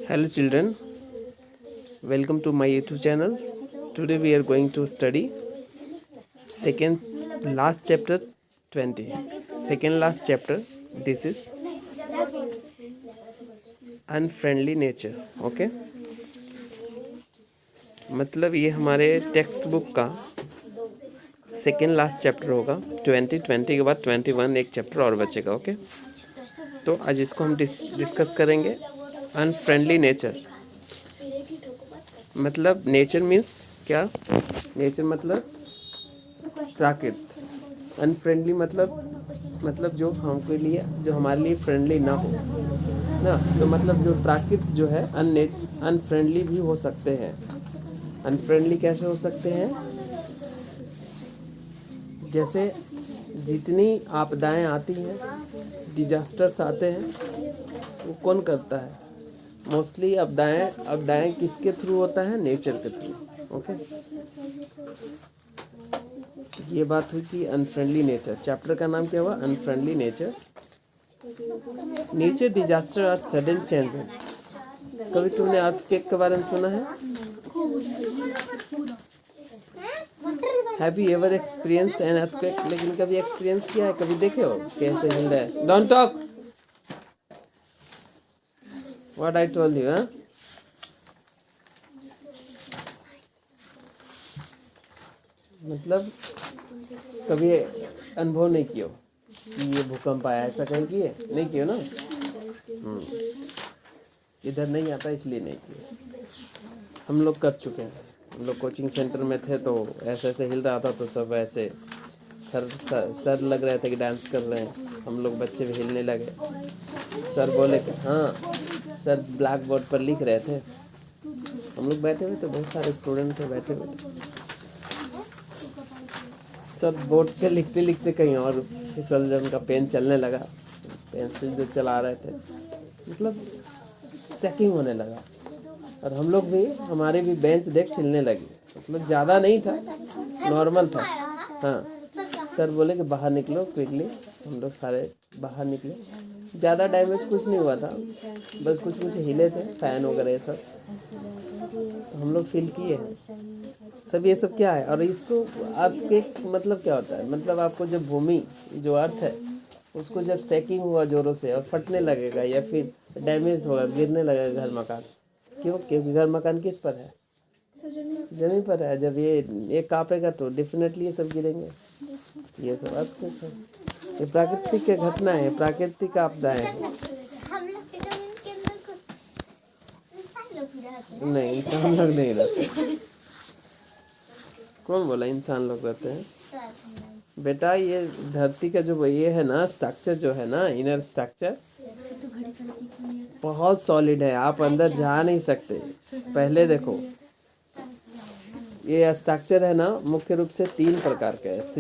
Hello children, welcome to my YouTube channel. Today we are going to study second last chapter 20. Second last chapter. This is unfriendly nature. Okay, मतलब ये हमारे text book का second last chapter होगा। 20 के बाद 21 एक chapter और बचेगा। ओके, तो आज इसको हम डिस्कस करेंगे। अनफ्रेंडली नेचर मतलब नेचर मीन्स क्या? नेचर मतलब प्राकृत। अनफ्रेंडली मतलब जो हमके लिए, जो हमारे लिए फ्रेंडली ना हो ना, तो मतलब जो प्राकृत जो है अनफ्रेंडली भी हो सकते हैं। अनफ्रेंडली कैसे हो सकते हैं? जैसे जितनी आपदाएं आती हैं, डिजास्टर्स आते हैं, वो कौन करता है? मोस्टली आपदाएं किसके थ्रू होता है? नेचर के थ्रू। ओके, ये बात हुई कि अनफ्रेंडली नेचर। चैप्टर का नाम क्या हुआ? Unfriendly nature. नेचर डिजास्टर और सडन चेंजेस। कभी तुमने अर्थक्वेक के बारे में सुना है? Have you ever experience an earthquake? लेकिन कभी एक्सपीरियंस किया है? कभी देखे हो कैसे हिल रहा है? Don't talk what I told you. मतलब कभी अनुभव नहीं किया कि ये भूकंप आया, ऐसा कहीं किए? नहीं किए ना। इधर नहीं आता इसलिए नहीं किए। हम लोग कर चुके हैं। हम लोग कोचिंग सेंटर में थे तो ऐसे ऐसे हिल रहा था, तो सब ऐसे सर लग रहे थे कि डांस कर रहे हैं। हम लोग बच्चे भी हिलने लगे। सर बोले कि हाँ, सर ब्लैक बोर्ड पर लिख रहे थे। हम लोग बैठे हुए थे, बहुत सारे स्टूडेंट थे बैठे हुए थे। सर बोर्ड पे लिखते लिखते कहीं और फिसल, जब उनका पेन चलने लगा, पेंसिल जो चला रहे थे, मतलब सेकिंग होने लगा। और हम लोग भी, हमारे भी बेंच डेस्क हिलने लगी। मतलब ज़्यादा नहीं था, नॉर्मल था। हाँ, सर बोले कि बाहर निकलो क्विकली। हम लोग सारे बाहर निकले। ज़्यादा डैमेज कुछ नहीं हुआ था, बस कुछ हिले थे, फैन वगैरह ये सब तो हम लोग फील किए हैं सब। ये सब क्या है? और इसको अर्थक्वेक मतलब क्या होता है? मतलब आपको जब भूमि, जो अर्थ है, उसको जब सेकिंग हुआ जोरों से और फटने लगेगा या फिर डैमेज होगा, गिरने लगेगा घर मकान। क्यों? क्योंकि घर मकान किस पर है? जमीन पर है। जब ये कांपेगा तो डेफिनेटली ये सब गिरेंगे। ये सब अर्थक्वेक है। ये प्राकृतिक के घटना है, प्राकृतिक आपदाएं हैं। नहीं, इंसान लोग नहीं रहते। कौन बोला इंसान लोग रहते हैं? बेटा, ये धरती का जो ये है ना, स्ट्रक्चर जो है ना, इनर स्ट्रक्चर बहुत सॉलिड है। आप अंदर जा नहीं सकते। पहले देखो, ये स्ट्रक्चर है ना, मुख्य रूप से 3 प्रकार का है।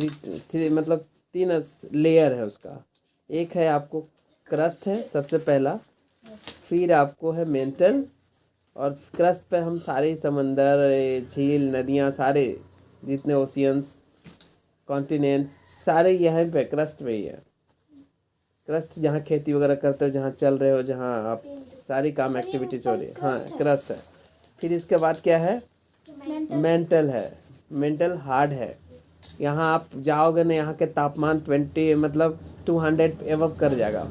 थ्री मतलब 3 लेयर है उसका। एक है आपको क्रस्ट है सबसे पहला, फिर आपको है मेंटल, और क्रस्ट पे हम सारे समंदर, झील, नदियाँ, सारे जितने ओशियंस, कॉन्टिनेंट्स, सारे यहाँ पे क्रस्ट में ही है। क्रस्ट जहाँ खेती वगैरह करते हो, जहाँ चल रहे हो, जहाँ आप सारी काम एक्टिविटीज हो रही है, हाँ क्रस्ट है। फिर इसके बाद क्या है? मेंटल है। मेंटल हार्ड है। यहाँ आप जाओगे ना, यहाँ के तापमान 200 एवब कर जाएगा,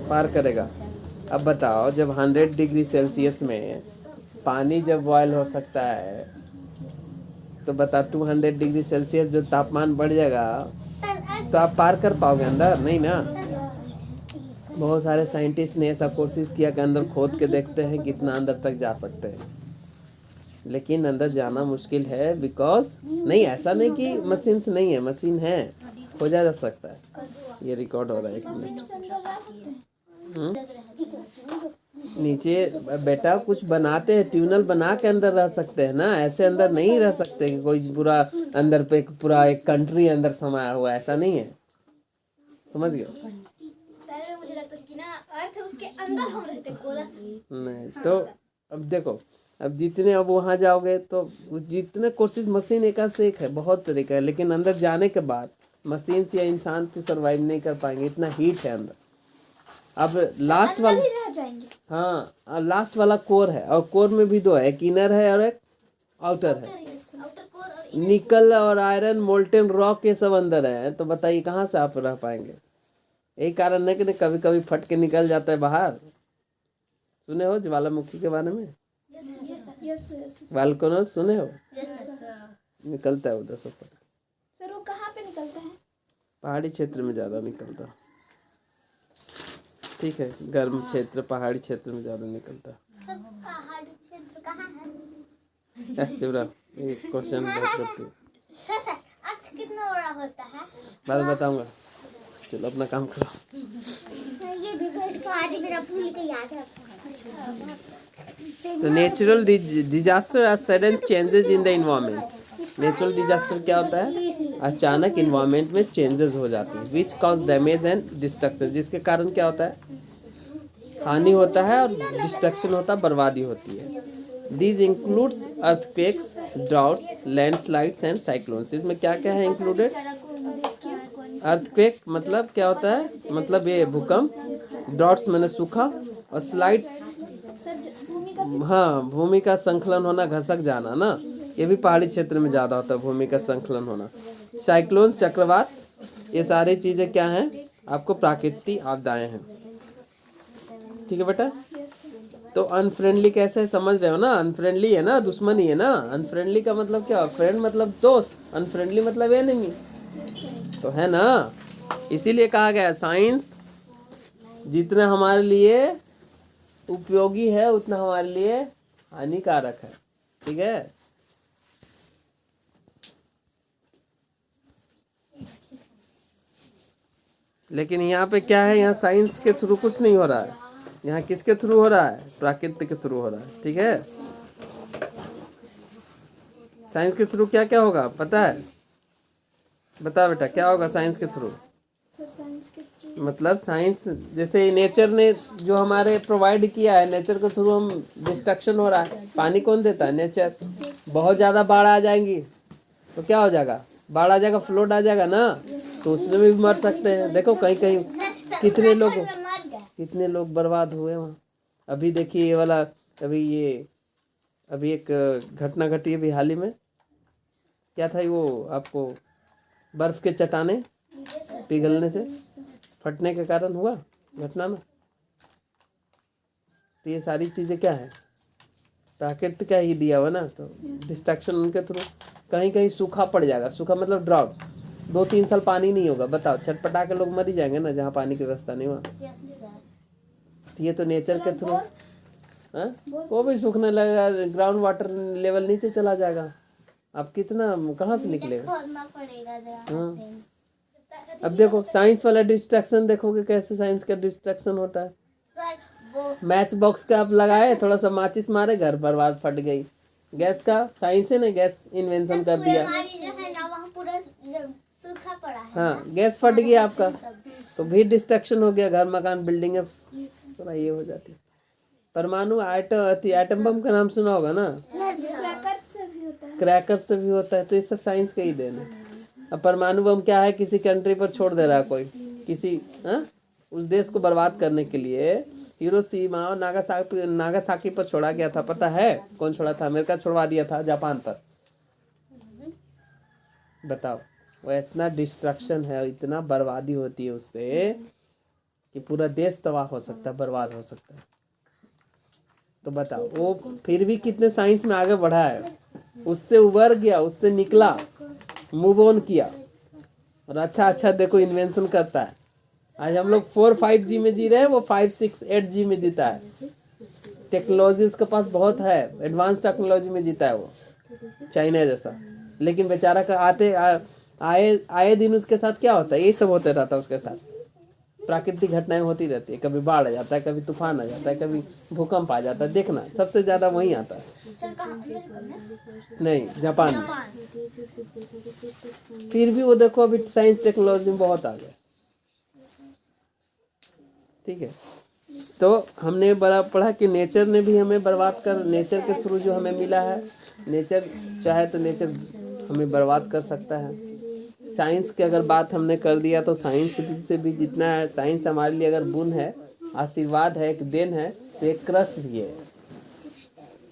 पार करेगा। अब बताओ, जब 100 डिग्री सेल्सियस में पानी जब बॉयल हो सकता है, तो बता 200 डिग्री सेल्सियस जो तापमान बढ़ जाएगा, तो आप पार कर पाओगे अंदर? नहीं ना। बहुत सारे साइंटिस्ट ने ऐसा कोशिश किया कि अंदर खोद के देखते हैं कितना अंदर तक जा सकते हैं, लेकिन अंदर जाना मुश्किल है। बिकॉज नहीं, ऐसा नहीं कि मशीन नहीं है, मशीन है, खोजा जा सकता है। ये रिकॉर्ड हो रहा है, 1 मिनट। नीचे बेटा कुछ बनाते हैं, ट्यूनल बना के अंदर रह सकते हैं ना, ऐसे अंदर नहीं रह सकते कि कोई पूरा अंदर पे पूरा एक कंट्री अंदर समाया हुआ, ऐसा नहीं है। समझ गए? पहले मुझे लगता था कि ना अर्थ उसके अंदर हम रहते गोला से। नहीं तो अब देखो, अब जितने अब वहाँ जाओगे तो जितने कोशिश, मशीन एक से एक है, बहुत तरीका है, लेकिन अंदर जाने के बाद मशीन या इंसान तो सर्वाइव नहीं कर पाएंगे, इतना हीट है अंदर। अब लास्ट वाला रह जाएंगे। हाँ, लास्ट वाला कोर है, और कोर में भी दो है, एक इनर है और एक आउटर है। आउटर कोर और निकल और आयरन, मोल्टेन रॉक, ये सब अंदर है, तो बताइए कहाँ से आप रह पाएंगे। यही कारण है कि कभी कभी फट के निकल जाता है बाहर। सुने हो ज्वालामुखी के बारे में? वाल्कोनो सुने हो? निकलता है उधर से फट। सर वो कहाँ पे निकलता है? पहाड़ी क्षेत्र में ज़्यादा निकलता। ठीक है, गर्म क्षेत्र पहाड़ी क्षेत्र में ज़्यादा निकलता। सब पहाड़ी क्षेत्र कहाँ है? चुप रहा, एक क्वेश्चन करके सर अर्थ कितना बड़ा होता है? बाद में बताऊंगा। चलो अपना काम करो। ये भी बैठ को आदि मेरा भूल के याद रखा है। तो natural disaster are sudden changes in the environment. Natural disaster क्या होता है? अचानक इन्वायरमेंट में चेंजेस हो जाती है, which cause damage and destruction, जिसके कारण क्या होता है? हानि होता है और डिस्ट्रक्शन होता है, बर्बादी होती है। These includes earthquakes, droughts, landslides and cyclones। इसमें क्या क्या है इंक्लूडेड? अर्थक्वेक मतलब क्या होता है? मतलब ये भूकंप। ड्राउट्स मैंने सूखा, और स्लाइड्स सर भूमि का हाँ, भूमि का संकलन होना, घसक जाना ना, ये भी पहाड़ी क्षेत्र में ज़्यादा होता है, भूमि का संकलन होना। साइक्लोन, चक्रवात, ये सारी चीज़ें क्या हैं? आपको प्राकृतिक आपदाएं हैं। ठीक है बेटा? तो अनफ्रेंडली कैसे है, समझ रहे हो ना? अनफ्रेंडली है ना, दुश्मनी है ना। अनफ्रेंडली का मतलब क्या? फ्रेंड मतलब दोस्त, अनफ्रेंडली मतलब एनिमी, तो है ना। इसीलिए कहा गया साइंस जितना हमारे लिए उपयोगी है उतना हमारे लिए हानिकारक है। ठीक है? लेकिन यहाँ पे क्या है? यहाँ साइंस के थ्रू कुछ नहीं हो रहा है। यहाँ किसके थ्रू हो रहा है? प्रकृति के थ्रू हो रहा है। ठीक है? साइंस के थ्रू क्या क्या होगा पता है? बता बेटा, क्या होगा साइंस के थ्रू? सर साइंस के थ्रू मतलब साइंस जैसे नेचर ने जो हमारे प्रोवाइड किया है, नेचर के थ्रू हम डिस्ट्रक्शन हो रहा है। पानी कौन देता है? नेचर। बहुत ज़्यादा बाढ़ आ जाएंगी तो क्या हो जाएगा? बाढ़ आ जाएगा, फ्लड आ जाएगा ना, तो उसमें भी मर सकते हैं। देखो कहीं कहीं कितने लोग बर्बाद हुए वहाँ। अभी देखिए ये वाला, अभी एक घटना घटी है अभी हाल ही में। क्या था वो? आपको बर्फ के चट्टाने पिघलने से, फटने के कारण हुआ घटना ना। तो ये सारी चीज़ें क्या है? प्राकृतिक का ही दिया हुआ ना। तो डिस्ट्रक्शन उनके थ्रू कहीं कहीं सूखा पड़ जाएगा। सूखा मतलब ड्राउट, 2-3 साल पानी नहीं होगा। बताओ, छटपटा के लोग मर ही जाएंगे ना जहाँ पानी की व्यवस्था नहीं हुआ। तो ये तो नेचर के थ्रू वो भी सूखने लगेगा, ग्राउंड वाटर लेवल नीचे चला जाएगा। अब कितना कहाँ से निकलेगा? खोदना पड़ेगा जरा। हाँ, अब देखो साइंस वाला डिस्ट्रक्शन, देखोगे कैसे साइंस का डिस्ट्रक्शन होता है। सर वो मैच बॉक्स का आप लगाए, थोड़ा सा माचिस मारे, घर बर्बाद, फट गई। गैस का साइंस ने गैस इन्वेंशन कर दिया। हमारी जो है ना वहाँ पूरा सूखा पड़ा है। हाँ, गैस फट गया आपका, तो भी डिस्ट्रक्शन हो गया। घर मकान बिल्डिंग थोड़ा ये हो जाती है। परमाणु एटम बम का नाम सुना होगा ना? क्रैकर्स से भी होता है। क्रैकर से भी होता है। तो ये सब साइंस का ही देन है। अब परमाणु बम क्या है? किसी कंट्री पर छोड़ दे रहा है कोई, किसी उस देश को बर्बाद करने के लिए। हिरोशिमा और नागासाकी पर छोड़ा गया था। पता है कौन छोड़ा था? अमेरिका छोड़वा दिया था जापान पर। बताओ, वो इतना डिस्ट्रक्शन है, इतना बर्बादी होती है उससे कि पूरा देश तबाह हो सकता है, बर्बाद हो सकता है। तो बताओ, वो फिर भी कितने साइंस में आगे बढ़ा है, उससे उबर गया, उससे निकला, मूव ऑन किया, और अच्छा देखो इन्वेंशन करता है। आज हम लोग 4-5G में जी रहे हैं, वो 5-6-8G में जीता है। टेक्नोलॉजी उसके पास बहुत है, एडवांस टेक्नोलॉजी में जीता है वो, चाइना जैसा। लेकिन बेचारा का आए दिन उसके साथ क्या होता है? यही सब होते रहता है उसके साथ। प्राकृतिक घटनाएं होती रहती है, कभी बाढ़ आ जाता है, कभी तूफान आ जाता है, कभी भूकंप आ जाता है। देखना सबसे ज़्यादा वहीं आता है। सर कहाँ अमेरिका में? नहीं, जापान में। फिर भी वो देखो अभी साइंस टेक्नोलॉजी में बहुत आ गया। ठीक है? तो हमने बड़ा पढ़ा कि नेचर ने भी हमें बर्बाद कर, नेचर के थ्रू जो हमें मिला है, नेचर चाहे तो नेचर हमें बर्बाद कर सकता है। साइंस की अगर बात हमने कर दिया तो साइंस से भी जितना है, साइंस हमारे लिए अगर बुन है, आशीर्वाद है, एक देन है, तो एक क्रश भी है,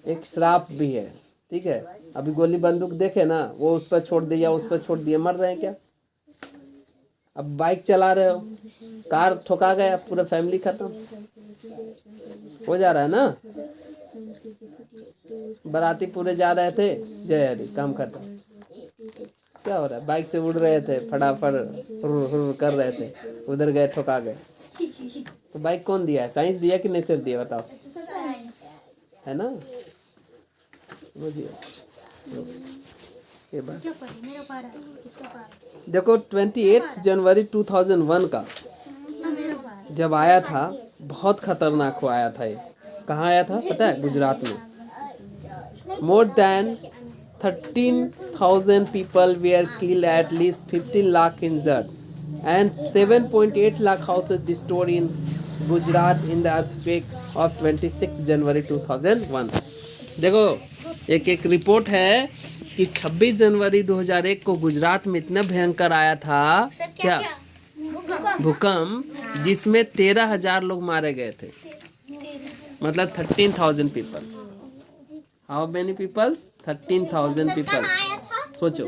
एक श्राप भी है, ठीक है। अभी गोली बंदूक देखे ना, वो उस पर छोड़ दिया, उस पर छोड़ दिया, मर रहे हैं क्या। अब बाइक चला रहे हो, कार ठोका गया, पूरा फैमिली खत्म हो जा रहा है ना। बाराती पूरे जा रहे थे, जय हरी, काम खत्म। क्या हो रहा है, बाइक से उड़ रहे थे, फटाफट हुर हुर कर रहे थे, उधर गए, ठोका गए। तो बाइक कौन दिया है, साइंस दिया कि नेचर दिया, बताओ, है ना। बुझिए ये बात। देखो 28 जनवरी 2001 का जब आया था, बहुत खतरनाक हो आया था ये। कहाँ आया था पता है, गुजरात में। More than 13,000 people were killed, at least 15 lakh injured, and 7.8 lakh houses destroyed in Gujarat in the earthquake of 26 January 2001। देखो एक रिपोर्ट है कि 26 जनवरी 2001 को गुजरात में इतना भयंकर आया था, क्या भूकंप, जिसमें 13,000 लोग मारे गए थे। मतलब 13,000 people. How many peoples, 13,000 people. सोचो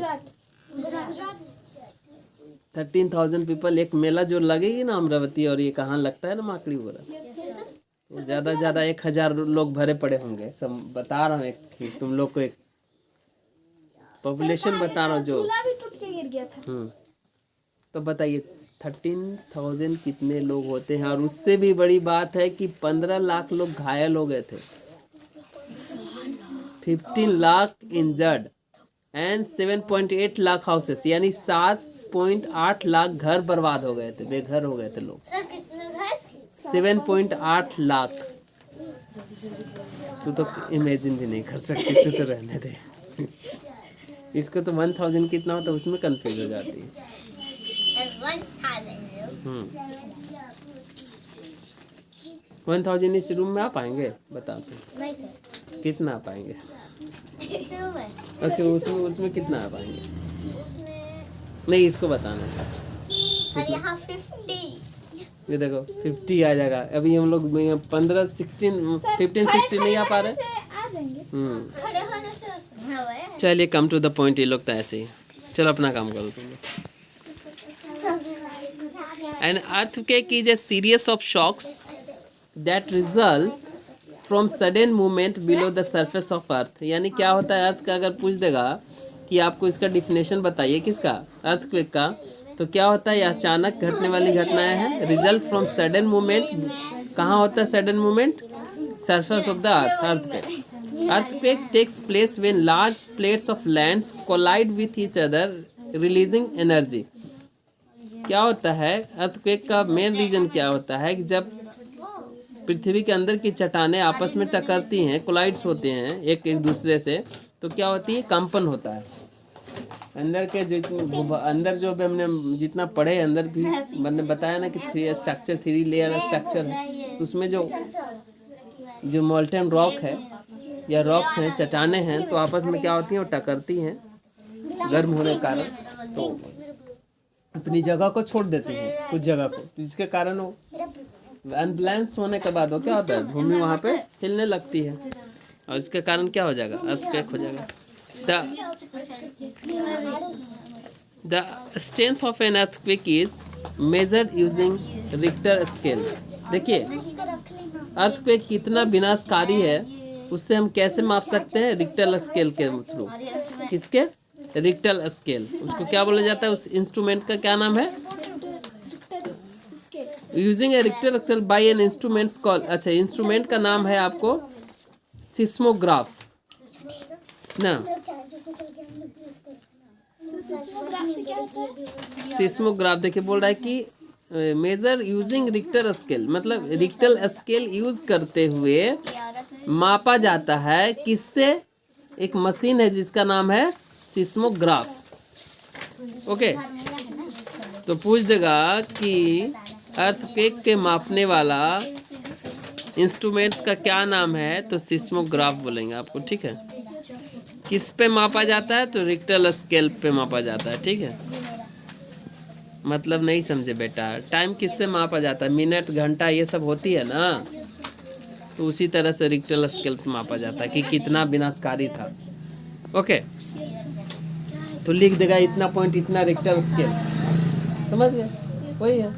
13,000 पीपल। एक मेला जो लगेगी ना अमरावती, और ये कहाँ लगता है ना, माकड़ी वगैरह, तो ज़्यादा से ज़्यादा 1,000 लोग भरे पड़े होंगे। सब बता रहा हूँ, एक तुम लोग को एक पॉपुलेशन बता रहा हूँ जो चूल्हा भी टूट के गिर गया था। तो बताइए 13,000 कितने लोग होते हैं। और उससे भी बड़ी बात है कि 15 लाख लोग घायल हो गए थे, 15 lakh injured, and 7.8 lakh houses, यानी 7.8 लाख घर बर्बाद हो गए थे, बेघर हो गए थे लोग। सर कितने घर, 7.8 लाख। तू तो इमेजिन भी नहीं कर सकती, तू तो रहने दे। इसको तो 1000 कितना होता है उसमें कंफ्यूज हो जाती है। 1000 इस रूम में आ पाएंगे, बताओ तो। नहीं सर, कितना आ पाएंगे। इस रूम में, अच्छा उसमें कितना आ पाएंगे, उसमें नहीं इसको बताना था। सर यहाँ 50। ये देखो 50 आ जाएगा। अभी हम लोग 15 16 15 16 नहीं आ पा रहे। आ जाएंगे। खड़े होने से हाँ, चलिए कम टू द पॉइंट, ये लोग तो ऐसे ही। चलो अपना काम करो तुम लोग। An earthquake is a series of shocks that result from sudden movement below the surface of earth। यानी क्या होता है, अर्थ का अगर पूछ देगा कि आपको इसका डिफिनेशन बताइए किसका, अर्थक्वेक का, तो क्या होता है, ये अचानक घटने वाली घटनाएं हैं। रिजल्ट फ्रॉम सडन मूवमेंट, कहाँ होता है sudden movement, surface of the earth, earthquake. Earthquake takes place when large plates of lands collide with each other releasing energy. क्या होता है, अर्थक्वेक का मेन रीजन क्या होता है कि जब पृथ्वी के अंदर की चट्टानें आपस में टकरती हैं, कोलाइड्स होते हैं एक दूसरे से, तो क्या होती है, कंपन होता है। अंदर के जो अंदर जो भी हमने जितना पढ़े, अंदर भी मैंने बताया ना कि 3 लेयर स्ट्रक्चर है, तो उसमें जो मोल्टेन रॉक है या रॉक्स हैं, चट्टानें हैं, तो आपस में क्या होती हैं, वो टकरती हैं गर्म होने के कारण, तो अपनी जगह को छोड़ देती हैं कुछ जगह को, जिसके कारण वो अनबैलेंस होने के बाद वो क्या होता है, भूमि वहाँ पे हिलने लगती है, और इसके कारण क्या हो जाएगा, अर्थक्वेक हो जाएगा। The strength of an earthquake is measured using Richter scale। देखिए अर्थक्वेक कितना विनाशकारी है उससे हम कैसे माप सकते हैं, रिक्टर स्केल के थ्रू। किसके, रिक्टर स्केल। उसको क्या बोला जाता है, उस इंस्ट्रूमेंट का क्या नाम है, using A Richter scale bye an instrument call. अच्छा, इंस्ट्रूमेंट का नाम है आपको सिस्मोग्राफ ना। सिस्मोग्राफ देखिए बोल रहा है कि मेजर यूजिंग रिक्टर स्केल, मतलब रिक्टर स्केल यूज करते हुए मापा जाता है। किससे, एक मशीन है जिसका नाम है सिस्मोग्राफ। ओके, तो पूछ देगा कि अर्थक्वेक के मापने वाला इंस्ट्रूमेंट्स का क्या नाम है, तो सिस्मोग्राफ बोलेंगे आपको, ठीक है। किस पे मापा जाता है, तो रिक्टर स्केल पे मापा जाता है, ठीक है। मतलब नहीं समझे बेटा, टाइम किससे मापा जाता है, मिनट घंटा ये सब होती है ना, तो उसी तरह से रिक्टर स्केल पे मापा जाता है कि कितना विनाशकारी था। ओके, तो लिख देगा इतना पॉइंट इतना रिक्टर स्केल, समझ गए? वही है।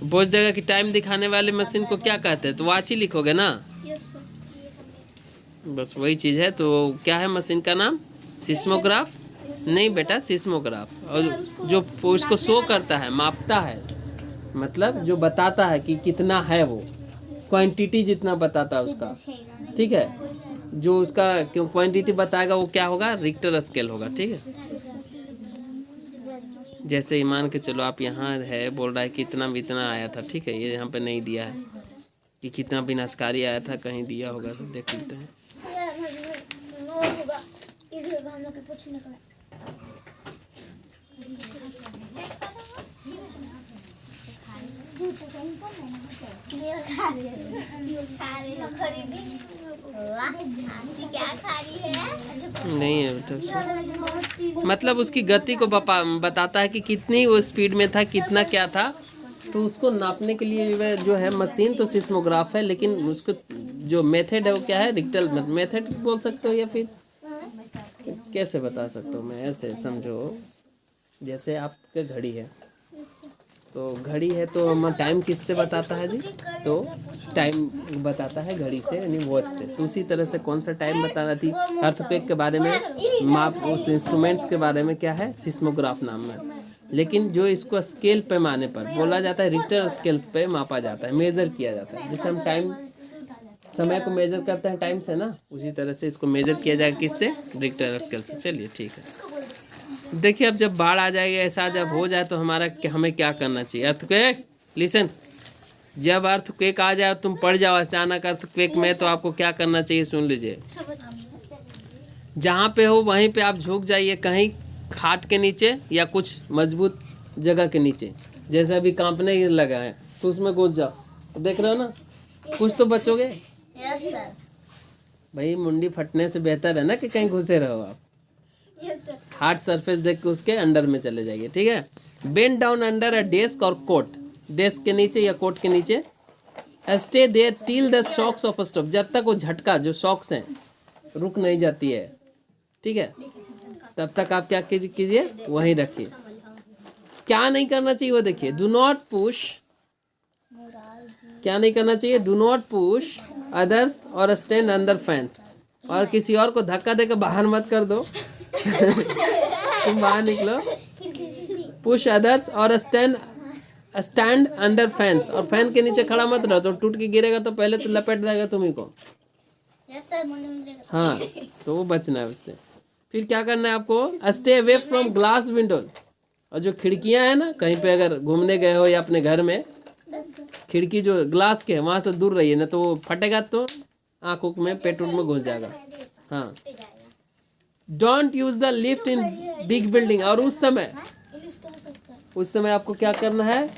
बोझ देगा कि टाइम दिखाने वाली मशीन को क्या कहते हैं, तो वॉच ही लिखोगे ना, यस सर। बस वही चीज़ है। तो क्या है मशीन का नाम? सिस्मोग्राफ? नहीं बेटा, सिस्मोग्राफ। और जो उसको शो करता है, मापता है, मतलब जो बताता है कि कितना है, वो क्वांटिटी जितना बताता है उसका, ठीक है। जो उसका क्यों क्वांटिटी बताएगा वो क्या होगा? रिक्टर स्केल होगा, ठीक है। जैसे ही मान के चलो आप यहाँ है, बोल रहा है कि इतना इतना आया था, ठीक है, ये यहाँ पे नहीं दिया है कि कितना विनाशकारी आया था, कहीं दिया होगा तो देख लेते हैं। क्या खा रही है? नहीं है बेटा, मतलब उसकी गति को बताता है कि कितनी वो स्पीड में था, कितना क्या था। तो उसको नापने के लिए वह जो है मशीन तो सिस्मोग्राफ है, लेकिन उसको जो मेथड है वो क्या है? रिक्टर मेथड बोल सकते हो, या फिर कैसे बता सकता हूँ मैं? ऐसे समझो, जैसे आपके घड़ी है, तो घड़ी है तो हम टाइम किससे बताता है जी? तो टाइम बताता है घड़ी से, यानी वॉच से। तो उसी तरह से कौन सा टाइम बताना थी? अर्थक्वेक के बारे में माप, उस इंस्ट्रूमेंट्स के बारे में क्या है? सिस्मोग्राफ नाम है। लेकिन जो इसको स्केल पैमाने पर बोला जाता है, रिक्टर स्केल पे मापा जाता है, मेजर किया जाता है। जैसे हम टाइम, समय को मेजर करते हैं टाइम से ना, उसी तरह से इसको मेजर किया जाएगा किससे? रिक्टर स्केल से। चलिए ठीक है। देखिए अब जब बाढ़ आ जाएगी, ऐसा जब हो जाए तो हमें क्या करना चाहिए? अर्थक्वेक, लिसन, जब अर्थक्वेक आ जाए, तुम पड़ जाओ अचानक अर्थक्वेक में, तो आपको क्या करना चाहिए? सुन लीजिए। जहाँ पे हो वहीं पे आप झुक जाइए, कहीं खाट के नीचे या कुछ मजबूत जगह के नीचे। जैसे अभी कांपने लगा है तो उसमें घुस जाओ, तो देख रहे हो ना, कुछ तो बचोगे। Yes sir. भाई मुंडी फटने से बेहतर है ना कि कहीं घुसे रहो आप। हार्ड सरफेस देख के उसके अंडर में चले जाइए, ठीक है। Bend down under a desk और कोट, डेस्क के नीचे या कोट के नीचे। Stay there till the shocks of stop, जब तक वो झटका, जो शॉक्स हैं, रुक नहीं जाती है, ठीक है, तब तक आप क्या कीजिए? वहीं रखिए। क्या नहीं करना चाहिए वो देखिए। डू नॉट पुश, क्या नहीं करना चाहिए? डू नॉट पुश अदर्स और स्टैंड अंडर फैंस, और किसी और को धक्का देकर बाहर मत कर दो। तुम बाहर निकलो। पुश अदर्स और स्टैंड अंडर फैंस, और फैन के नीचे खड़ा मत रहो, तो टूट के गिरेगा तो पहले तो लपेट देगा तुम्ही को। Yes sir. हाँ, तो वो बचना है उससे। फिर क्या करना है आपको? Stay away from glass Windows, और जो खिड़कियां हैं ना, कहीं पे अगर घूमने गए हो या अपने घर में, खिड़की जो ग्लास के है वहाँ से दूर रहिए, ना तो वो फटेगा तो आँख उख में, पेट उठ में घुस जाएगा। हाँ, don't use the lift in big building, और उस समय आपको क्या करना है?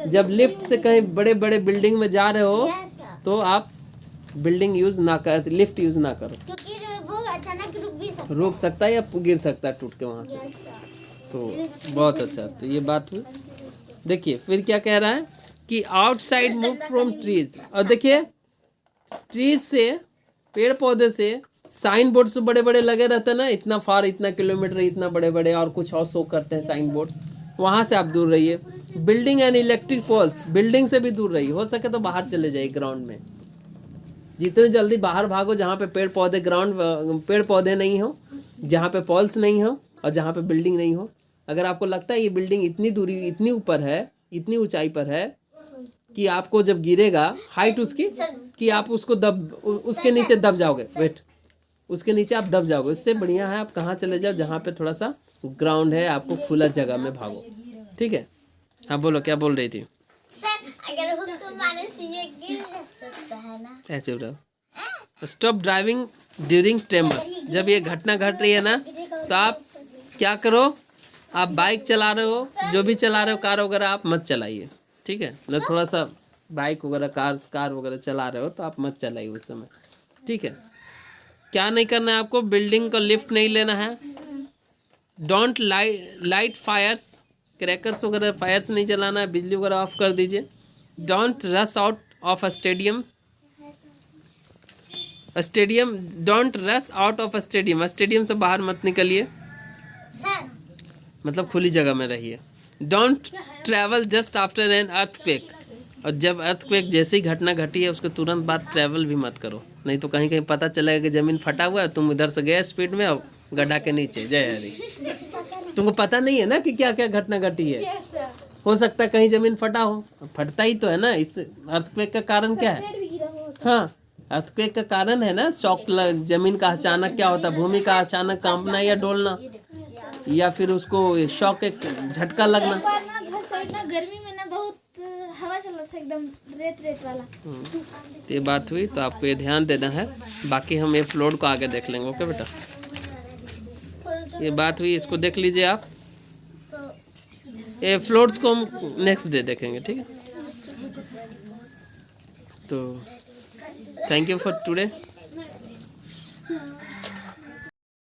जब लिफ्ट से कहीं बड़े बड़े बिल्डिंग में जा रहे हो तो आप बिल्डिंग यूज ना कर, लिफ्ट यूज ना करो, क्योंकि वो अचानक रुक सकता है या गिर सकता है टूट के वहाँ से। तो बहुत अच्छा, तो ये बात हुई। देखिए फिर क्या कह रहा है कि आउटसाइड मूव फ्रॉम ट्रीज, और देखिए ट्रीज से, पेड़ पौधे से, साइन बोर्ड से बड़े बड़े लगे रहते हैं ना, इतना फार, इतना किलोमीटर, इतना बड़े बड़े, और कुछ और शो करते हैं साइन बोर्ड, वहाँ से आप दूर रहिए। Building and electric poles, building से भी दूर रहिए, हो सके तो बाहर चले जाइए ग्राउंड में, जितने जल्दी बाहर भागो जहाँ पे पेड़ पौधे, पेड़ पौधे नहीं हो, जहाँ पे पोल्स नहीं हो, और जहाँ पे बिल्डिंग नहीं हो। अगर आपको लगता है ये बिल्डिंग इतनी दूरी, इतनी ऊपर है, इतनी ऊंचाई पर है कि आपको जब गिरेगा, हाइट उसकी, कि आप उसको उसके नीचे दब जाओगे, वेट, उसके नीचे आप दब जाओगे। उससे बढ़िया है आप कहाँ चले जाओ, जहाँ पे थोड़ा सा ग्राउंड है, आपको खुला जगह में भागो, ठीक है। हाँ बोलो, क्या बोल रही थी? सर अगर हुक तो मारने से ये गिर सकता है ना। ऐसे रहो। स्टॉप ड्राइविंग ड्यूरिंग ट्रेमर्स, जब ये घटना घट रही है ना, तो आप क्या करो? आप बाइक चला रहे हो, जो भी चला रहे हो, कार वगैरह, आप मत चलाइए, ठीक है। मतलब थोड़ा सा बाइक वगैरह, कार वगैरह चला रहे हो तो आप मत चलाइए उस समय, ठीक है। क्या नहीं करना है आपको? बिल्डिंग का लिफ्ट नहीं लेना है। डोंट लाइट फायर्स, क्रैकर्स वगैरह, फायर्स नहीं चलाना है, बिजली वगैरह ऑफ कर दीजिए। Don't rush out of a stadium stadium don't rush out of a stadium stadium से बाहर मत निकलिए, सर मतलब खुली जगह में रहिए। Don't travel just after an earthquake, और जब अर्थक्वेक जैसे ही घटना घटी है उसके तुरंत बाद ट्रैवल भी मत करो, नहीं तो कहीं कहीं पता चलेगा कि ज़मीन फटा हुआ है, तुम उधर से गए स्पीड में और गड्ढा के नीचे। जय हरी। तुमको पता नहीं है ना कि क्या क्या घटना घटी है। हो सकता है कहीं ज़मीन फटा हो, फटता ही तो है ना। इस अर्थक्वेक का कारण क्या है? पेड़ भी गिरा हुआ हाँ, अर्थक्वेक का कारण है ना शॉक, जमीन का अचानक क्या होता है, भूमि का अचानक कांपना या डोलना, या फिर उसको शॉक एक झटका लगना। एक बार ना घर साइड ना गर्मी में ना बहुत हवा चल रहा था, एकदम रेत रेत वाला। तो ये बात हुई, तो आपको ये ध्यान देना है। बाकी हम ये फ्लोर को आगे देख लेंगे। ओके बेटा, ये बात हुई, इसको देख लीजिए आप। ये फ्लोर्स को हम नेक्स्ट डे देखेंगे, ठीक है। तो थैंक यू फॉर टुडे।